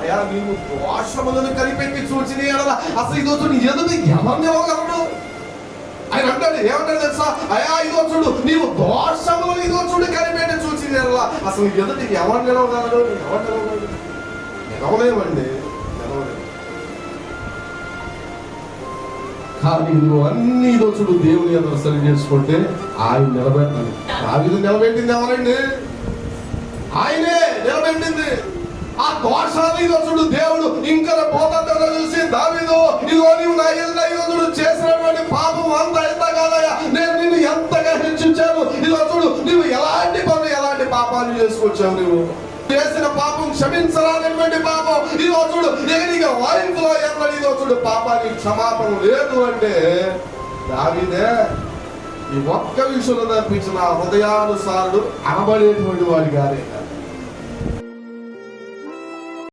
అయా నీవు దోషములను కనిపెట్టి చూచిన అసలు ఇదో చూడు ఎదురు ఎవరిని ఇవ్వగలడు ఆయన అంటాడు. ఏమంటాడు తెలుసా? అయా ఇదో చూడు నీవు దోషములను ఇదో చూడు కనిపెట్టి చూసిన అసలు ఎదుటికి ఎవరు నిలవగలడు? ఎవరు నిలవగలడు? నిలవలేమండి, నిలవలేదు. కానీ నువ్వు అన్ని ఇదో చూడు దేవుని ఎదురు సరి చేసుకుంటే ఆయన నిలబెట్టాలి. దావీదు నిలబెట్టింది ఎవరండి? ఆయనే నిలబెట్టింది. ఆ దోషాలు ఇదో చూడు దేవుడు ఇంకా పోతాడో చూసి దావీదు ఇదిగో నీవు నా ఎదురు చేసినటువంటి పాపం అంత ఎంత కాదయ్యా, నేను నిన్ను ఎంతగా హెచ్చించాను. ఇదిగో చూడు నువ్వు ఎలాంటి పనులు ఎలాంటి పాపాలు చేసుకొచ్చావు, నువ్వు చేసిన పాపం క్షమించరానటువంటి పాపం. ఇదిగో చూడు నీకు లైఫ్ లో ఎన్నడూ ఇదిగో చూడు పాపానికి క్షమాపణ లేదు అంటే దావీదే ఈ ఒక్క విషయంలో తప్పించిన హృదయానుసారుడు అనబడేటువంటి వాడి గారే.